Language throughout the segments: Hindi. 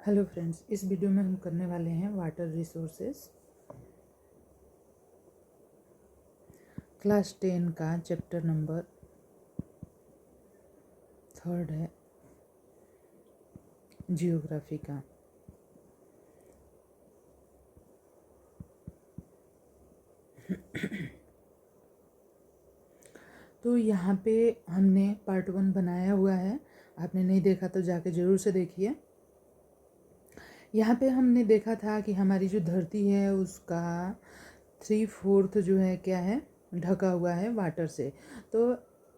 हेलो फ्रेंड्स, इस वीडियो में हम करने वाले हैं वाटर रिसोर्सेस क्लास 10 का चैप्टर नंबर 3 है जियोग्राफी का। तो यहाँ पे हमने पार्ट 1 बनाया हुआ है। आपने नहीं देखा तो जाके ज़रूर से देखिए। यहाँ पे हमने देखा था कि हमारी जो धरती है उसका 3/4 जो है क्या है, ढका हुआ है वाटर से। तो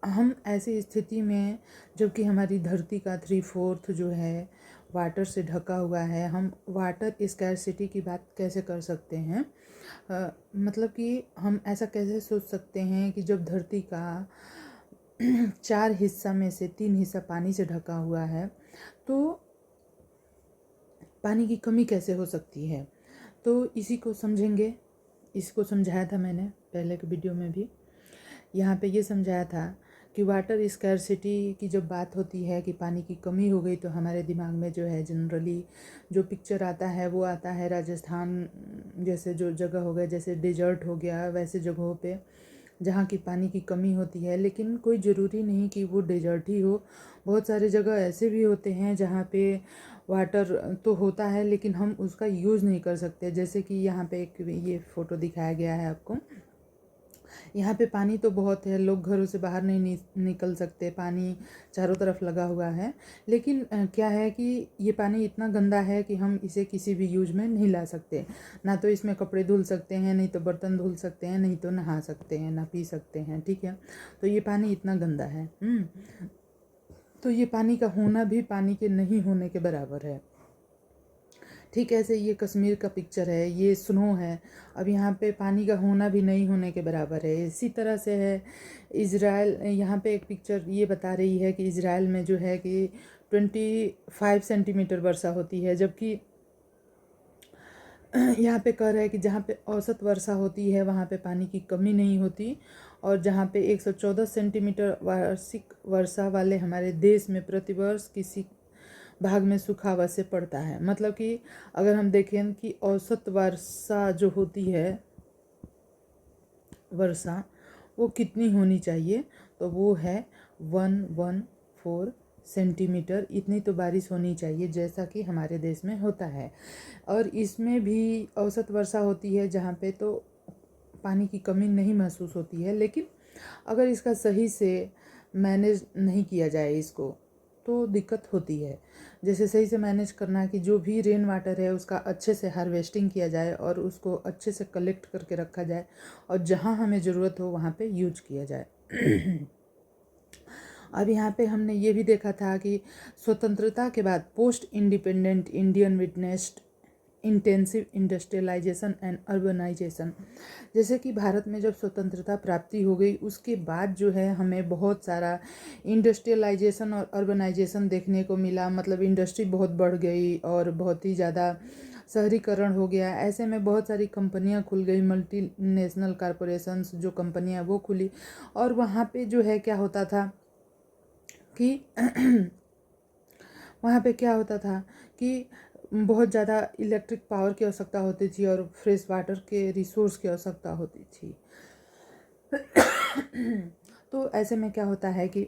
हम ऐसी स्थिति में, जबकि हमारी धरती का 3/4 जो है वाटर से ढका हुआ है, हम वाटर स्कैरसिटी की बात कैसे कर सकते हैं। मतलब कि हम ऐसा कैसे सोच सकते हैं कि जब धरती का 4 हिस्सा में से 3 हिस्सा पानी से ढका हुआ है तो पानी की कमी कैसे हो सकती है। तो इसी को समझेंगे। इसको समझाया था मैंने पहले के वीडियो में भी। यहाँ पे ये समझाया था कि वाटर स्कैरसिटी की जब बात होती है कि पानी की कमी हो गई, तो हमारे दिमाग में जो है जनरली जो पिक्चर आता है वो आता है राजस्थान जैसे जो जगह हो गया, जैसे डेजर्ट हो गया, वैसे जगहों पे जहाँ की पानी की कमी होती है। लेकिन कोई ज़रूरी नहीं कि वो डेजर्ट ही हो। बहुत सारे जगह ऐसे भी होते हैं जहाँ पे वाटर तो होता है लेकिन हम उसका यूज़ नहीं कर सकते। जैसे कि यहाँ पे एक ये फ़ोटो दिखाया गया है आपको। यहाँ पे पानी तो बहुत है, लोग घरों से बाहर नहीं निकल सकते, पानी चारों तरफ लगा हुआ है। लेकिन क्या है कि ये पानी इतना गंदा है कि हम इसे किसी भी यूज में नहीं ला सकते। ना तो इसमें कपड़े धुल सकते हैं, नहीं तो बर्तन धुल सकते हैं, नहीं तो नहा सकते हैं, ना पी सकते हैं। ठीक है, तो ये पानी इतना गंदा है। तो ये पानी का होना भी पानी के नहीं होने के बराबर है। ठीक ऐसे ये कश्मीर का पिक्चर है, ये स्नो है, अब यहाँ पे पानी का होना भी नहीं होने के बराबर है। इसी तरह से है इज़राइल। यहाँ पे एक पिक्चर ये बता रही है कि इज़राइल में जो है कि 25 सेंटीमीटर वर्षा होती है, जबकि यहाँ पे कह रहा है कि जहाँ पे औसत वर्षा होती है वहाँ पे पानी की कमी नहीं होती, और जहाँ पे 114 सेंटीमीटर वार्षिक वर्षा वाले हमारे देश में प्रतिवर्ष किसी भाग में सूखावश्य पड़ता है। मतलब कि अगर हम देखें कि औसत वर्षा जो होती है, वर्षा वो कितनी होनी चाहिए, तो वो है 114 सेंटीमीटर। इतनी तो बारिश होनी चाहिए जैसा कि हमारे देश में होता है। और इसमें भी औसत वर्षा होती है जहाँ पे तो पानी की कमी नहीं महसूस होती है। लेकिन अगर इसका सही से मैनेज नहीं किया जाए इसको, तो दिक्कत होती है। जैसे सही से मैनेज करना कि जो भी रेन वाटर है उसका अच्छे से हार्वेस्टिंग किया जाए और उसको अच्छे से कलेक्ट करके रखा जाए, और जहाँ हमें ज़रूरत हो वहाँ पे यूज किया जाए। अब यहाँ पे हमने ये भी देखा था कि स्वतंत्रता के बाद post independent Indian witnessed intensive industrialisation and urbanisation. जैसे कि भारत में जब स्वतंत्रता प्राप्ति हो गई उसके बाद जो है हमें बहुत सारा इंडस्ट्रियलाइजेशन और अर्बनाइजेशन देखने को मिला। मतलब इंडस्ट्री बहुत बढ़ गई और बहुत ही ज़्यादा शहरीकरण हो गया। ऐसे में बहुत सारी कंपनियां खुल गई, मल्टी नेशनल कॉरपोरेशंस जो कंपनियां वो खुली। और वहाँ पे जो है क्या होता था कि वहाँ पे क्या होता था कि बहुत ज़्यादा इलेक्ट्रिक पावर की आवश्यकता होती थी और फ्रेश वाटर के रिसोर्स की आवश्यकता होती थी। तो ऐसे में क्या होता है कि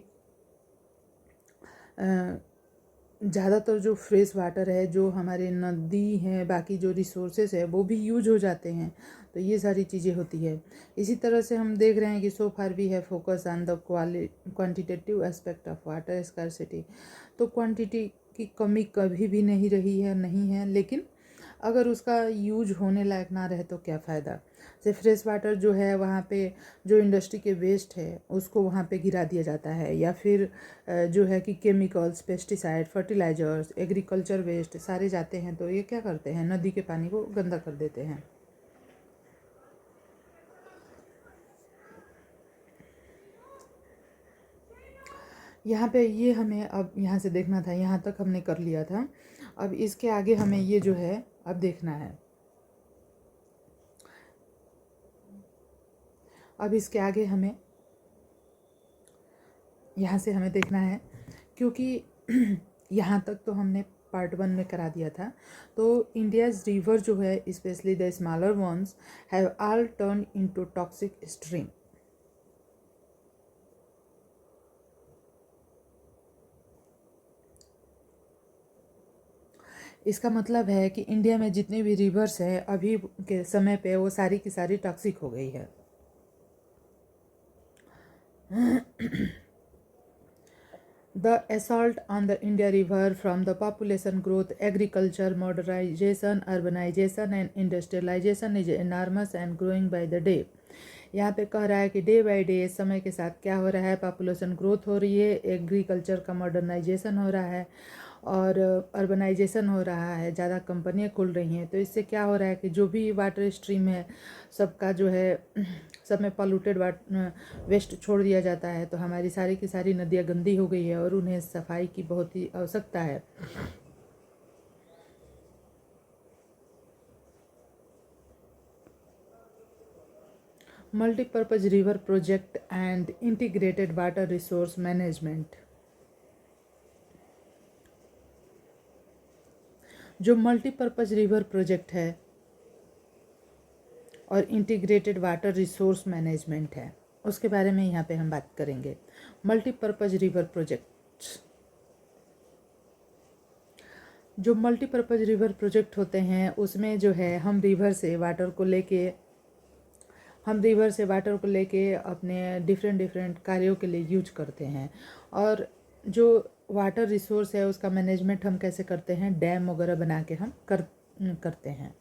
ज़्यादातर जो फ्रेश वाटर है, जो हमारे नदी हैं, बाकी जो रिसोर्सेज है वो भी यूज हो जाते हैं। तो ये सारी चीज़ें होती है। इसी तरह से हम देख रहे हैं कि सो फार वी है focus on the quantitative aspect of water scarcity. तो क्वांटिटी की कमी कभी भी नहीं रही है, नहीं है। लेकिन अगर उसका यूज होने लायक ना रहे तो क्या फ़ायदा। जैसे फ्रेश वाटर जो है वहाँ पे जो इंडस्ट्री के वेस्ट है उसको वहाँ पे गिरा दिया जाता है, या फिर जो है कि chemicals, pesticide, fertilisers, agriculture waste सारे जाते हैं। तो ये क्या करते हैं, नदी के पानी को गंदा कर देते हैं। यहाँ पे ये हमें अब यहाँ से देखना था, यहाँ तक हमने कर लिया था। अब इसके आगे हमें ये जो है अब देखना है। अब इसके आगे हमें यहाँ से हमें देखना है, क्योंकि यहाँ तक तो हमने पार्ट 1 में करा दिया था। तो इंडियाज़ रिवर जो है, specially the smaller once, have all turn into toxic stream. इसका मतलब है कि इंडिया में जितनी भी रिवर्स हैं अभी के समय पे वो सारी की सारी टॉक्सिक हो गई है। The assault on the India River from the population growth, agriculture, modernization, urbanization and industrialization is enormous and growing by the day। यहाँ पे कह रहा है कि डे बाय डे समय के साथ क्या हो रहा है, पॉपुलेशन ग्रोथ हो रही है, एग्रीकल्चर का मॉडर्नाइजेशन हो रहा है और अर्बनाइजेशन हो रहा है, ज़्यादा कंपनियां खुल रही हैं। तो इससे क्या हो रहा है कि जो भी वाटर स्ट्रीम है सबका जो है सब में पॉल्यूटेड वेस्ट छोड़ दिया जाता है। तो हमारी सारी की सारी नदियाँ गंदी हो गई है और उन्हें सफाई की बहुत ही आवश्यकता है। Multipurpose river project and integrated water resource management. जो मल्टीपर्पज रिवर प्रोजेक्ट है और इंटीग्रेटेड वाटर रिसोर्स मैनेजमेंट है, उसके बारे में यहाँ पे हम बात करेंगे। मल्टीपर्पज रिवर प्रोजेक्ट, जो मल्टीपर्पज रिवर प्रोजेक्ट होते हैं उसमें जो है हम रिवर से वाटर को लेके अपने डिफरेंट कार्यों के लिए यूज करते हैं। और जो वाटर रिसोर्स है उसका मैनेजमेंट हम कैसे करते हैं, डैम वगैरह बना के हम करते हैं।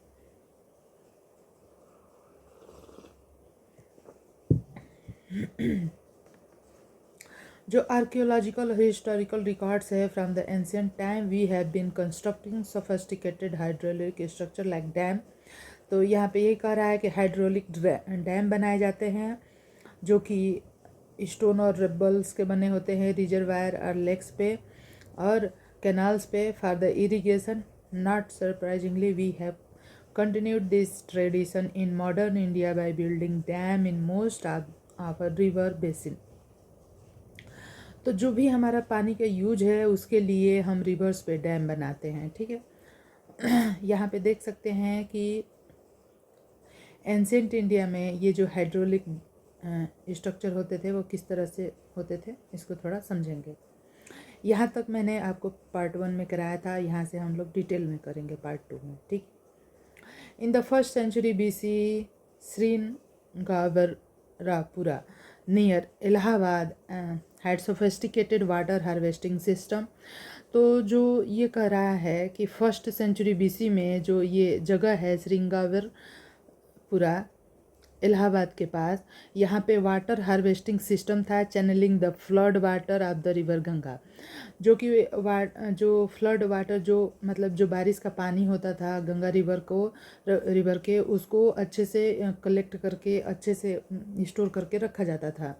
जो आर्कियोलॉजिकल हिस्टोरिकल रिकॉर्ड्स है from the ancient time, we have been constructing sophisticated hydraulic structure like dam. तो यहाँ पे ये कह रहा है कि हाइड्रोलिक डैम बनाए जाते हैं जो कि स्टोन और रबल्स के बने होते हैं, रिजर्वायर और लेक्स पे और कैनाल्स पे for the irrigation. Not surprisingly we have continued this tradition in modern India by building dam in most of our river basin। तो जो भी हमारा पानी का यूज है उसके लिए हम रिवर्स पे डैम बनाते हैं, ठीक है। यहाँ पे देख सकते हैं कि एंशिएंट इंडिया में ये जो हाइड्रोलिक स्ट्रक्चर होते थे वो किस तरह से होते थे, इसको थोड़ा समझेंगे। यहाँ तक मैंने आपको पार्ट 1 में कराया था, यहाँ से हम लोग डिटेल में करेंगे पार्ट 2 में, ठीक। In the 1st century BC, Sringavapura near Allahabad had sophisticated water harvesting system। तो जो ये कह रहा है कि 1st सेंचुरी BC में जो ये जगह है श्रृंगावरपुरा इलाहाबाद के पास, यहाँ पे वाटर हार्वेस्टिंग सिस्टम था, channelling the flood water of the river Ganga. जो कि जो फ्लड वाटर जो मतलब जो बारिश का पानी होता था गंगा रिवर के उसको अच्छे से कलेक्ट करके अच्छे से स्टोर करके रखा जाता था।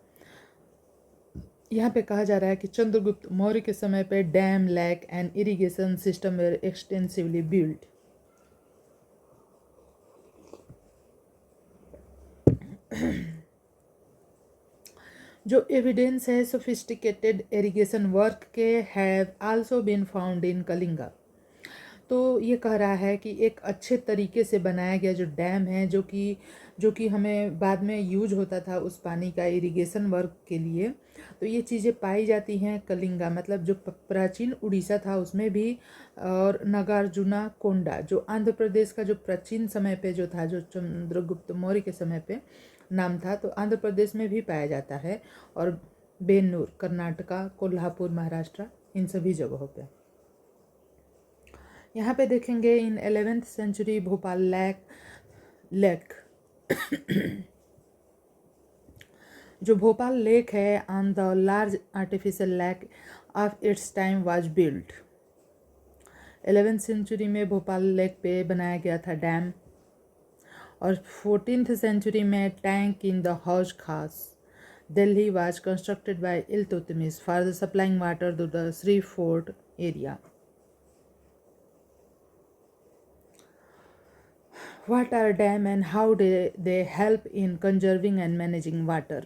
यहाँ पे कहा जा रहा है कि चंद्रगुप्त मौर्य के समय पे dam, lake and irrigation system were extensively build. जो एविडेंस है सोफिस्टिकेटेड इरिगेशन वर्क के have also been found in Kalinga. तो ये कह रहा है कि एक अच्छे तरीके से बनाया गया जो डैम है जो कि हमें बाद में यूज होता था उस पानी का इरिगेशन वर्क के लिए, तो ये चीज़ें पाई जाती हैं कलिंगा, मतलब जो प्राचीन उड़ीसा था उसमें भी, और नागार्जुना कोंडा जो आंध्र प्रदेश का जो प्राचीन समय पे जो था, जो चंद्रगुप्त मौर्य के समय पे नाम था, तो आंध्र प्रदेश में भी पाया जाता है, और बेन्नूर कर्नाटका, कोल्हापुर महाराष्ट्र, इन सभी जगहों पे। यहाँ पे देखेंगे इन 11th सेंचुरी भोपाल लेक जो भोपाल लेक है on the large artificial lake of its time was built. 11th century में भोपाल लेक पे बनाया गया था डैम, और 14th सेंचुरी में tank in the Hauz Khas Delhi was constructed by Iltutmish for the supplying water to the Shri fort area. What are dam and how do they help in conserving and managing water?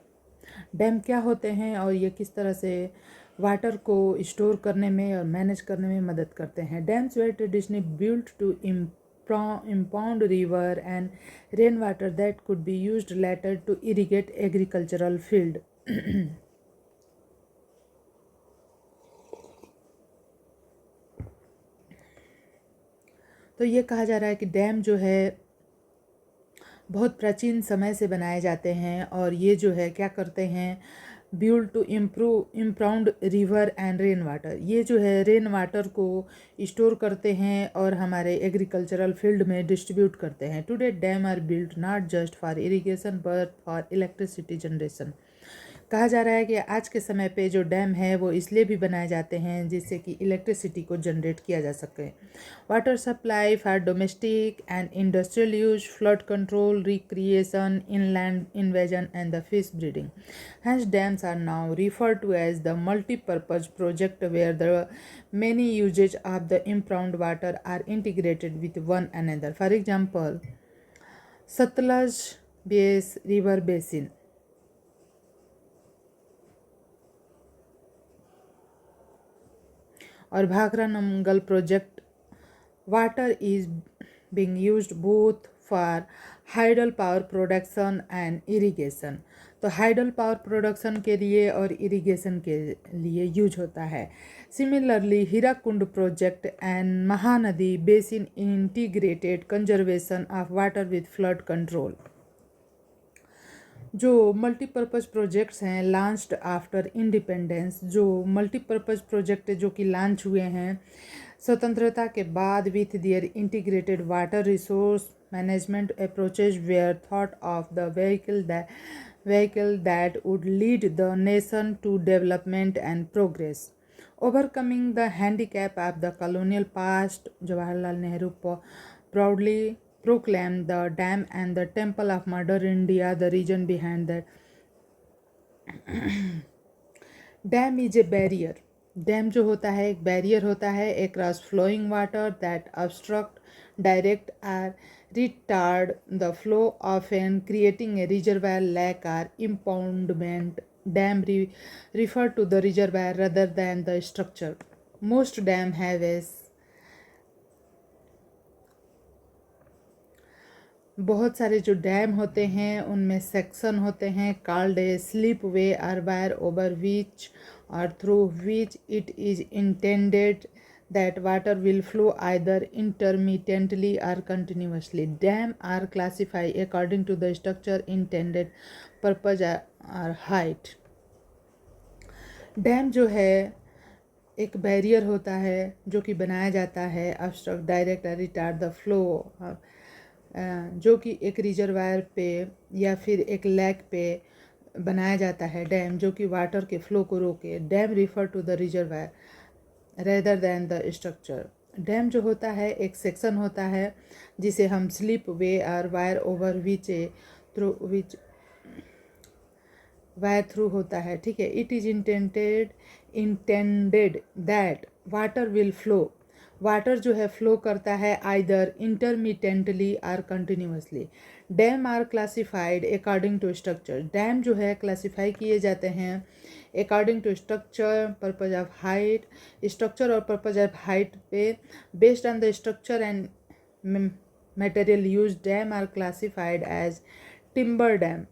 Dam क्या होते हैं और ये किस तरह से वाटर को स्टोर करने में और मैनेज करने में मदद करते हैं। Dams were traditionally built to impound river and rainwater that could be used later to irrigate agricultural field. तो ये कहा जा रहा है कि डैम जो है बहुत प्राचीन समय से बनाए जाते हैं और ये जो है क्या करते हैं, build to impound river and rain water. ये जो है रेन वाटर को स्टोर करते हैं और हमारे एग्रीकल्चरल फील्ड में डिस्ट्रीब्यूट करते हैं। Today dam are build not just for irrigation but for electricity generation. कहा जा रहा है कि आज के समय पे जो डैम है वो इसलिए भी बनाए जाते हैं जिससे कि इलेक्ट्रिसिटी को जनरेट किया जा सके। Water supply for domestic and industrial use, flood control, recreation, inland invasion and the fish breeding. Hence dams are now referred to as the multi-purpose project where the many uses of the impounded water are integrated with one another. For example, Satluj River Basin और Bhakra Nangal project water is being used both for hydel power production and irrigation. तो हाइडल पावर प्रोडक्शन के लिए और इरिगेशन के लिए यूज होता है। Similarly Hirakud project and Mahanadi basin integrated conservation of water with flood control. जो मल्टीपर्पज़ प्रोजेक्ट्स हैं लॉन्च्ड आफ्टर इंडिपेंडेंस, जो मल्टीपर्पज़ प्रोजेक्ट जो कि लॉन्च हुए हैं स्वतंत्रता के बाद with their integrated water resource management approaches where thought of the vehicle that would lead the nation to development and progress. Overcoming the handicap of the colonial past, Jawaharlal Nehru proudly proclaimed the dam and the temple of Mother India, the region behind that. Dam is a barrier. Dam जो होता है एक बैरियर होता है across flowing water that obstruct, direct or retard the flow of and creating a reservoir lake or impoundment. Dam refer to the reservoir rather than the structure. Most dam have a बहुत सारे जो डैम होते हैं उनमें सेक्शन होते हैं कॉल्ड ए स्लिप वे और वायर ओवर विच और through which it is intended that water will flow either intermittently or continuously. Dam are classified according to the structure, intended purpose or height. Dam जो है एक बैरियर होता है जो कि बनाया जाता है obstruct, direct or retard the flow, जो कि एक रिजर्वायर पे या फिर एक लेक पे बनाया जाता है डैम जो कि वाटर के फ्लो को रोके। Dam refer to the reservoir rather than the structure. Dam जो होता है एक सेक्शन होता है जिसे हम स्लिप वे और weir over which weir through होता है, ठीक है। It is intended that water will flow. Water जो है फ्लो करता है आइदर इंटरमिटेंटली और continuously. Dam are classified according to structure. Dam जो है क्लासिफाई किए जाते हैं according to structure, purpose of height. Structure और पर्पज ऑफ हाइट पे based on the structure and material use dam are classified as timber dam.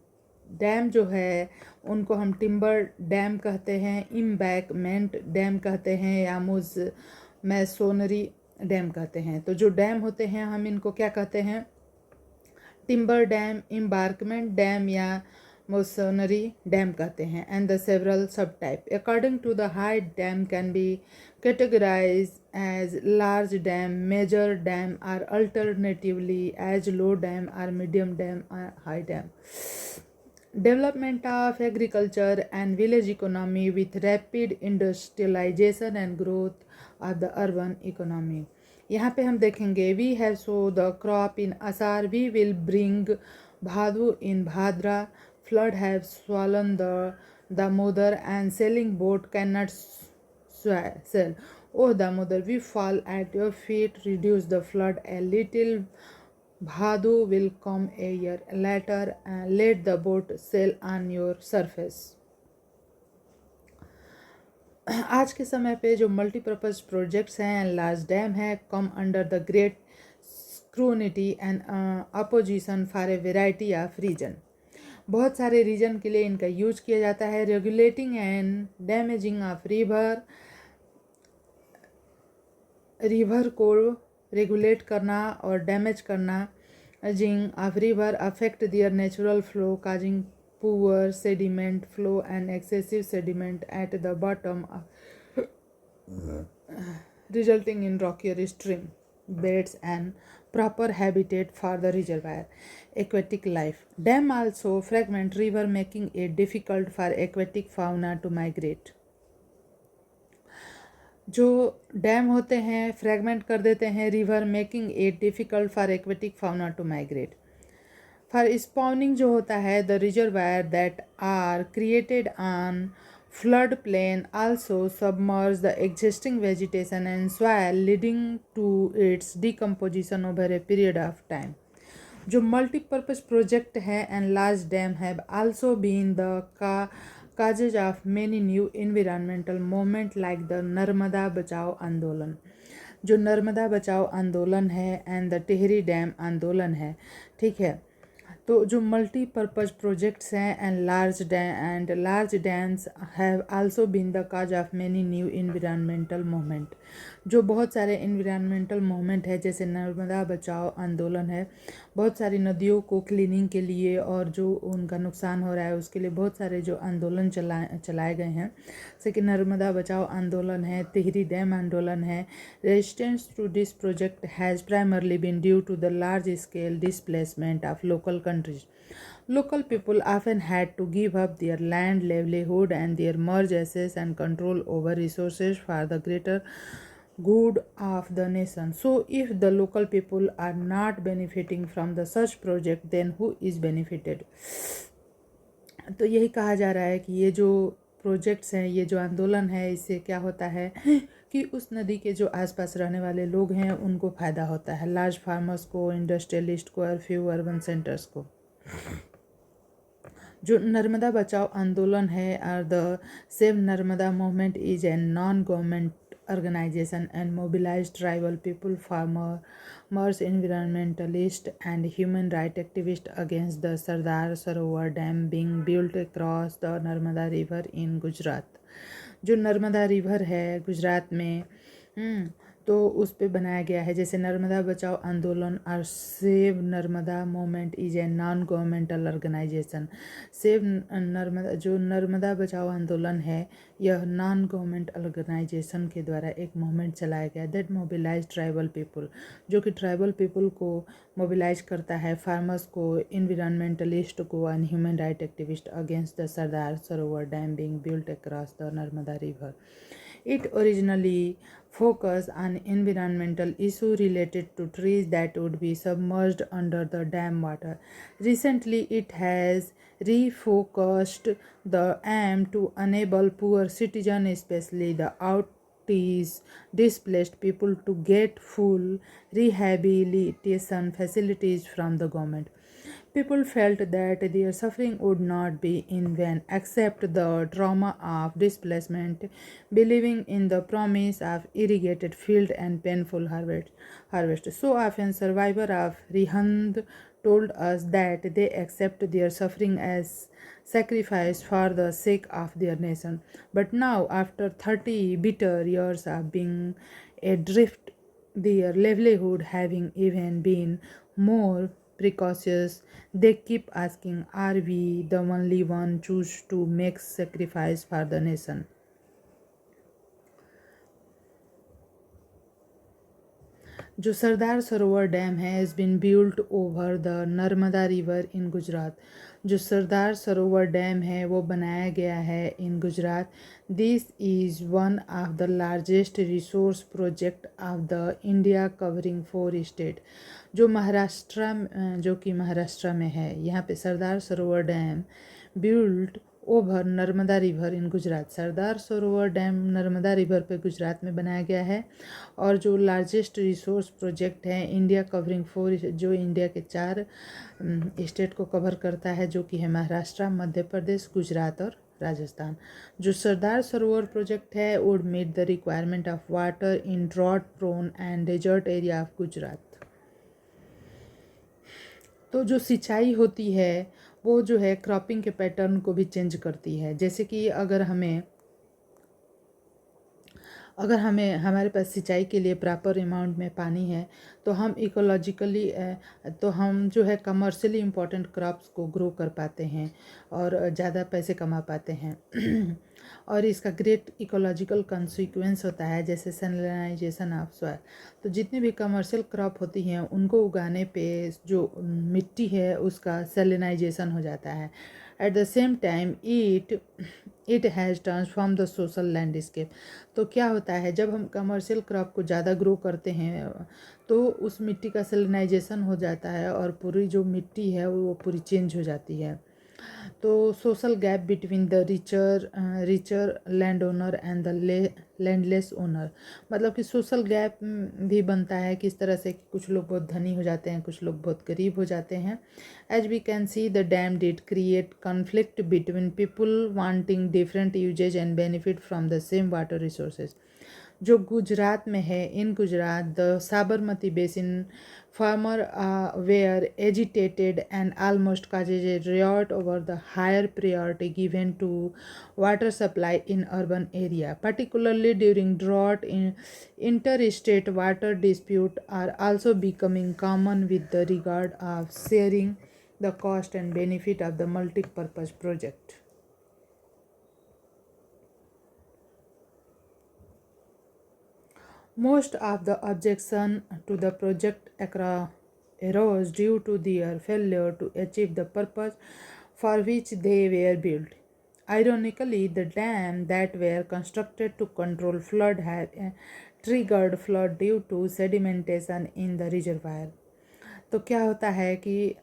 Dam जो है उनको हम टिम्बर डैम कहते हैं, इम्बैंकमेंट डैम कहते हैं या मैसोनरी डैम कहते हैं। तो जो डैम होते हैं हम इनको क्या कहते हैं, टिम्बर डैम, इम्बार्कमेंट डैम या मैसोनरी डैम कहते हैं। And the several sub type according to the height dam can be categorise as large dam, major dam और अल्टरनेटिवली एज लो डैम और मीडियम डैम और high dam. Development of agriculture and village economy with rapid industrialization and growth of the urban economy. यहाँ पे हम देखेंगे we have sow the crop in Asar, we will bring Bhadu in Bhadra, flood have swollen the Damodar and sailing boat cannot sail. Oh Damodar, we fall at your feet, reduce the flood a little. Bhadu will come a year later and let the boat sail on your surface. आज के समय पे जो मल्टीपर्पज़ प्रोजेक्ट्स हैं एंड लार्ज डैम है come under the great scrutiny and opposition for a variety of reason. बहुत सारे रीजन के लिए इनका यूज किया जाता है। Regulating and damaging of river को रेगुलेट करना और डैमेज करना जिंग of river affect their natural flow causing poor sediment flow and excessive sediment at the bottom resulting in rockier stream beds and proper habitat for the reservoir aquatic life. Dam also fragment river, making it difficult for aquatic fauna to migrate. जो डैम होते हैं फ्रैगमेंट कर देते हैं river, making it difficult for aquatic fauna to migrate. For spawning जो होता है the reservoir that are created on flood plain also submerge the existing vegetation and soil, leading to its decomposition over a period of time. जो मल्टीपर्पज़ प्रोजेक्ट है and large dam have also been the causes of many new environmental movement like the Narmada Bachao Andolan. जो नर्मदा बचाओ आंदोलन है एंड द टिहरी डैम आंदोलन है, ठीक है। तो जो मल्टीपर्पज़ प्रोजेक्ट्स हैं and large dams have also been the cause of many new environmental movement. जो बहुत सारे इन्वायरमेंटल मूवमेंट है जैसे नर्मदा बचाओ आंदोलन है, बहुत सारी नदियों को क्लीनिंग के लिए और जो उनका नुकसान हो रहा है उसके लिए बहुत सारे जो आंदोलन चलाए गए हैं, जैसे कि नर्मदा बचाओ आंदोलन है, तिहरी डैम आंदोलन है। Resistance to this project has primarily been due to the large scale displacement of local countries. Local people often had to give up their land, livelihood, and their merged assets and control over resources for the greater good of the nation. So, if the local people are not benefiting from the such project, then who is benefited? तो यही कहा जा रहा है कि ये जो प्रोजेक्ट्स हैं, ये जो आंदोलन है, इससे क्या होता है कि उस नदी के जो आसपास रहने वाले लोग हैं उनको फ़ायदा होता है, लार्ज फार्मर्स को, इंडस्ट्रियलिस्ट को और फ्यू अर्बन सेंटर्स को। जो नर्मदा बचाओ आंदोलन है और the save Narmada movement is a non government organization and mobilized tribal people, farmers, environmentalists and human rights activists against the Sardar Sarovar Dam being built across the Narmada River in Gujarat। जो नर्मदा रिवर है गुजरात में तो उस पे बनाया गया है। जैसे नर्मदा बचाओ आंदोलन और save Narmada movement is a non governmental organisation. Save Narmada, जो नर्मदा बचाओ आंदोलन है, यह नॉन गवर्नमेंट ऑर्गेनाइजेशन के द्वारा एक मूवमेंट चलाया गया दैट मोबिलाइज ट्राइबल पीपल, जो कि ट्राइबल पीपल को मोबिलाइज करता है, फार्मर्स को, इन्वायरमेंटलिस्ट को and human right activist against the Sardar Sarovar dam being built across the Narmada river. It originally focused on environmental issue related to trees that would be submerged under the dam water. Recently, it has refocused the aim to enable poor citizens, especially the displaced people, to get full rehabilitation facilities from the government. People felt that their suffering would not be in vain, except the trauma of displacement, believing in the promise of irrigated field and painful harvest. So often, survivors of Rihand told us that they accept their suffering as sacrifice for the sake of their nation. But now, after 30 bitter years of being adrift, their livelihood having even been more precautious, they keep asking, are we the only one choose to make sacrifice for the nation? जो सरदार सरोवर डैम है has been built over the Narmada river in Gujarat. जो सरदार सरोवर डैम है वो बनाया गया है in Gujarat. This is one of the largest resource project of the India covering 4 state. जो कि महाराष्ट्र में है। यहाँ पे Sardar Sarovar dam built over Narmada river in Gujarat. Sardar Sarovar dam Narmada river पे गुजरात में बनाया गया है और जो लार्जेस्ट रिसोर्स प्रोजेक्ट है इंडिया कवरिंग 4, जो इंडिया के 4 स्टेट को कवर करता है, जो कि है महाराष्ट्र, मध्य प्रदेश, गुजरात और राजस्थान। जो सरदार सरोवर प्रोजेक्ट है would meet the requirement of water in drought prone and desert area of Gujarat. तो जो सिंचाई होती है वो जो है क्रॉपिंग के पैटर्न को भी चेंज करती है। जैसे कि अगर हमें हमारे पास सिंचाई के लिए प्रॉपर अमाउंट में पानी है तो हम इकोलॉजिकली तो हम जो है कमर्शियली इम्पोर्टेंट क्रॉप्स को ग्रो कर पाते हैं और ज़्यादा पैसे कमा पाते हैं और इसका ग्रेट इकोलॉजिकल कंसिक्वेंस होता है जैसे सैलिनाइजेशन ऑफ सॉइल। तो जितनी भी कमर्शियल क्रॉप होती हैं उनको उगाने पे जो मिट्टी है उसका सैलिनाइजेशन हो जाता है। At the same time it has transform the social landscape. तो क्या होता है जब हम कमर्शियल क्रॉप को ज़्यादा ग्रो करते हैं तो उस मिट्टी का सैलिनाइजेशन हो जाता है और पूरी जो मिट्टी है वो पूरी चेंज हो जाती है। तो social gap between the richer land owner and the landless owner, मतलब कि सोशल गैप भी बनता है किस तरह से कुछ लोग बहुत धनी हो जाते हैं, कुछ लोग बहुत गरीब हो जाते हैं। As we can see the dam did create conflict between people wanting different usages and benefit from the same water resources. जो गुजरात में है, in Gujarat the Sabarmati basin farmer were agitated and almost caused a riot over the higher priority given to water supply in urban area, particularly during drought. Interstate water dispute are also becoming common with the regard of sharing the cost and benefit of the multi-purpose project. Most of the objection to the project arose due to their failure to achieve the purpose for which they were built. Ironically, the dam that were constructed to control flood had triggered flood due to sedimentation in the reservoir. तो क्या होता है कि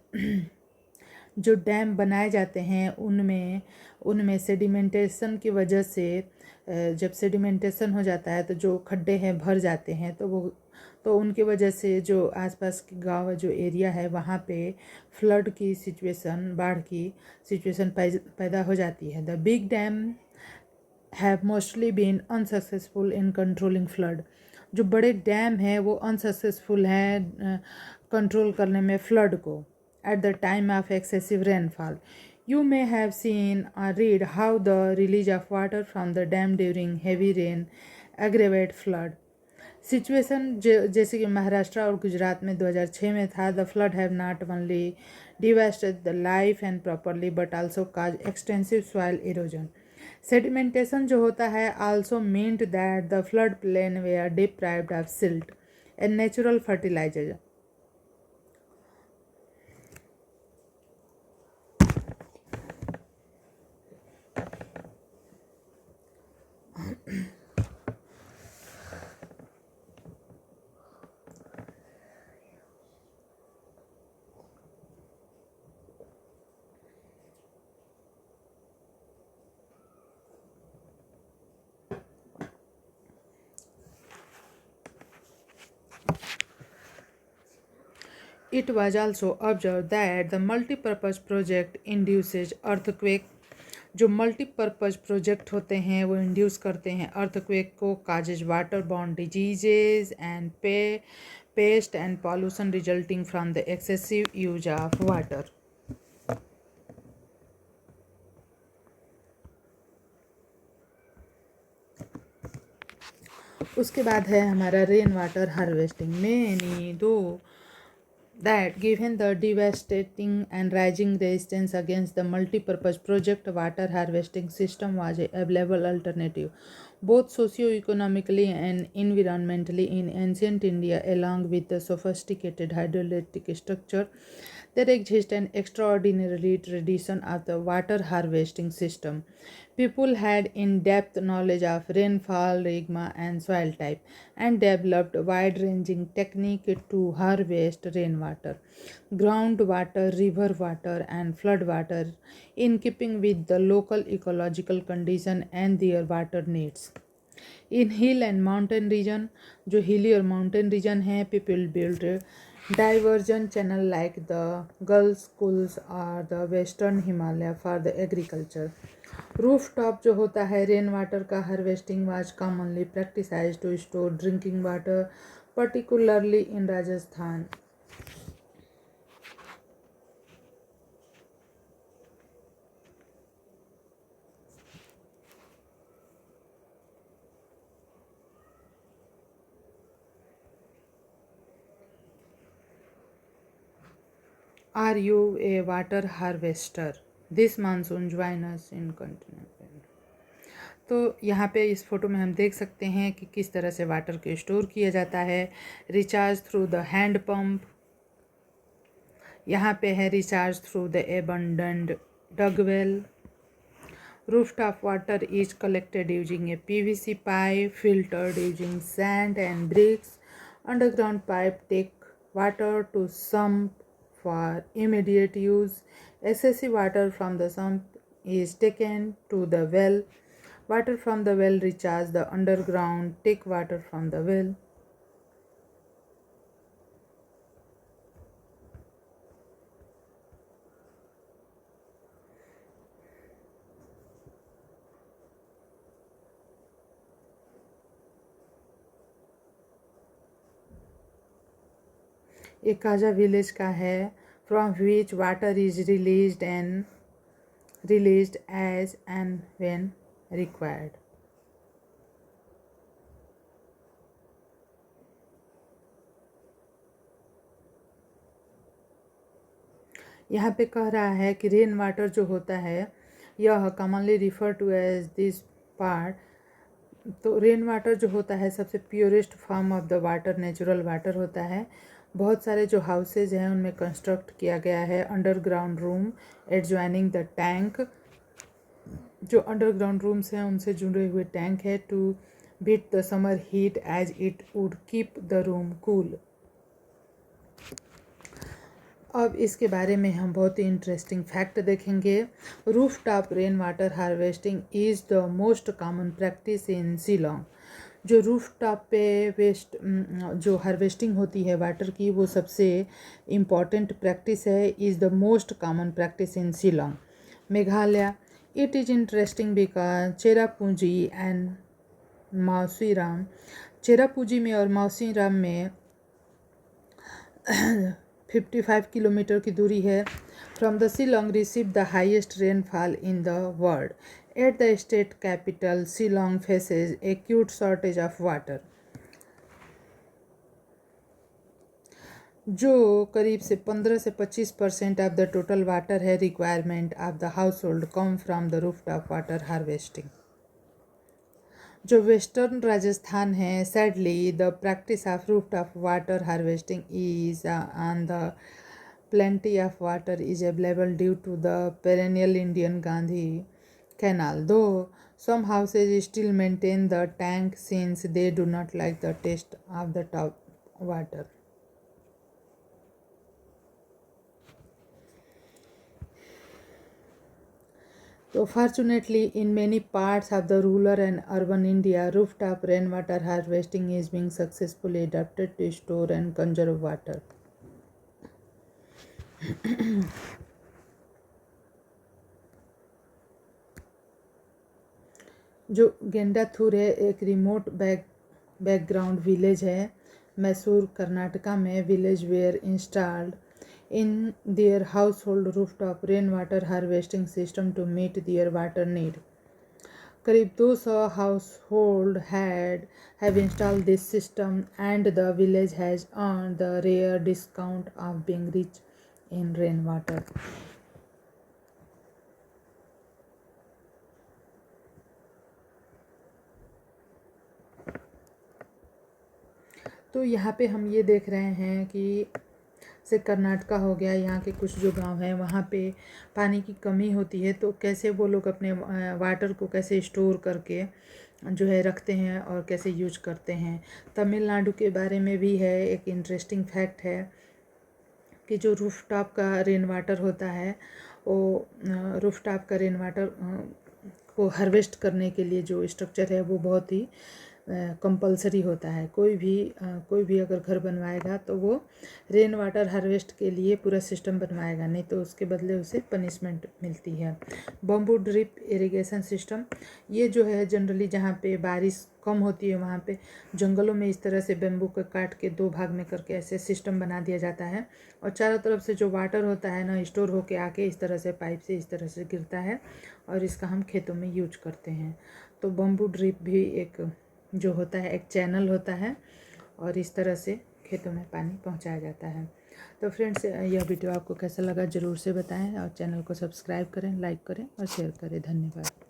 जो डैम बनाए जाते हैं उनमें उनमें सेडिमेंटेशन की वजह से जब सेडिमेंटेशन हो जाता है तो जो खड्डे हैं भर जाते हैं तो उनकी वजह से जो आसपास के गांव जो एरिया है वहाँ पे फ्लड की सिचुएशन, बाढ़ की सिचुएशन पैदा हो जाती है। The big dam have mostly been unsuccessful in controlling flood. जो बड़े डैम हैं वो अनसक्सेसफुल हैं कंट्रोल करने में फ्लड को at the time of excessive rainfall. You may have seen or read how the release of water from the dam during heavy rain aggravate flood. Situation जैसे कि महाराष्ट्र और गुजरात में 2006 में था। The flood have not only devastated the life and properly but also cause extensive soil erosion. Sedimentation जो होता है also meant that the flood plain were deprived of silt and natural fertiliser. It was also observed that the multipurpose project induces earthquake। जो मल्टीपर्पज़ प्रोजेक्ट होते हैं वो इंड्यूस करते हैं अर्थक्वेक को, causes water borne diseases and paste and pollution resulting from the excessive use of water. उसके बाद है हमारा रेन वाटर हार्वेस्टिंग। मेनी दो that given the devastating and rising resistance against the multi-purpose project, water harvesting system was a available alternative both socio-economically and environmentally in ancient India. Along with the sophisticated hydroelectric structure, there exists an extraordinary tradition of the water harvesting system. People had in-depth knowledge of rainfall, rigma, and soil type, and developed wide-ranging technique to harvest rainwater, groundwater, river water, and flood water in keeping with the local ecological condition and their water needs. In hill and mountain region, जो hilly और mountain region है, people build diversion channel like the Gulf Schools or the Western Himalaya for the agriculture. Roof top जो होता है रेन वाटर का harvesting was commonly practicised to store drinking water particularly in Rajasthan. Are you a water harvester? This monsoon join us in continent. तो यहाँ पे इस फोटो में हम देख सकते हैं कि किस तरह से वाटर को स्टोर किया जाता है। Recharge through the hand pump, यहाँ पे है recharge through the abundant dug well. Rooftop water is collected using a PVC pipe, filtered using sand and bricks. Underground pipe take water to sump for immediate use. Excessive water from the sump is taken to the well. Water from the well recharge the underground, take water from the well. ये काजा विलेज का है, from which water is released as and when required. यहाँ पे कह रहा है कि रेन वाटर जो होता है यह commonly refer to as this part. तो रेन वाटर जो होता है सबसे purest form of the water natural water होता है। बहुत सारे जो हाउसेज हैं उनमें कंस्ट्रक्ट किया गया है underground room adjoining the tank. जो अंडरग्राउंड रूम्स हैं उनसे जुड़े हुए टैंक है to beat the summer heat as it would keep the room cool. अब इसके बारे में हम बहुत ही इंटरेस्टिंग फैक्ट देखेंगे। Roof top rain water harvesting is the most common practice in Shillong. जो रूफ टॉप पे जो हार्वेस्टिंग होती है वाटर की वो सबसे इम्पॉर्टेंट प्रैक्टिस है, is the most common practice in Shillong Meghalaya. It is interesting because Cherrapunji and Mawsynram, Cherrapunji में और मौसीराम में 55 किलोमीटर की दूरी है। From the Shillong receive the highest rainfall in the world. At the state capital Shillong faces acute shortage of water. जो करीब से 15 से 25% ऑफ द टोटल वाटर है requirement of the household come from the roof top water harvesting. जो वेस्टर्न राजस्थान है sadly the practice of roof top water harvesting is on the plenty of water is available due to the perennial Indian Gandhi Canal, though some houses still maintain the tank since they do not like the taste of the top water. So fortunately, in many parts of the rural and urban India, rooftop rainwater harvesting is being successfully adapted to store and conserve water. जो गेंडाथूर है एक रिमोट बैकग्राउंड विलेज है मैसूर कर्नाटका में। Village were installed in their household roof top rain water harvesting system to meet their water need. करीब 200 household have installed this system and the village has earn the rare discount of being rich in rain water. तो यहाँ पे हम ये देख रहे हैं कि से कर्नाटका हो गया, यहाँ के कुछ जो गांव हैं वहाँ पे पानी की कमी होती है तो कैसे वो लोग अपने वाटर को कैसे स्टोर करके जो है रखते हैं और कैसे यूज करते हैं। तमिलनाडु के बारे में भी है एक इंटरेस्टिंग फैक्ट है कि जो रूफ टॉप का रेन वाटर होता है वो रूफ टॉप का रेन वाटर को हार्वेस्ट करने के लिए जो स्ट्रक्चर है वो बहुत ही कंपलसरी होता है। कोई भी अगर घर बनवाएगा तो वो रेन वाटर हार्वेस्ट के लिए पूरा सिस्टम बनवाएगा, नहीं तो उसके बदले उसे पनिशमेंट मिलती है। बम्बू ड्रिप इरिगेशन सिस्टम, ये जो है जनरली जहाँ पे बारिश कम होती है वहाँ पे जंगलों में इस तरह से बेम्बू को काट के 2 भाग में करके ऐसे सिस्टम बना दिया जाता है, और चारों तरफ से जो वाटर होता है ना स्टोर होके आके इस तरह से पाइप से इस तरह से गिरता है, और इसका हम खेतों में यूज करते हैं। तो बम्बू ड्रिप भी एक जो होता है एक चैनल होता है, और इस तरह से खेतों में पानी पहुंचाया जाता है। तो फ्रेंड्स, यह वीडियो आपको कैसा लगा ज़रूर से बताएं, और चैनल को सब्सक्राइब करें, लाइक करें और शेयर करें। धन्यवाद।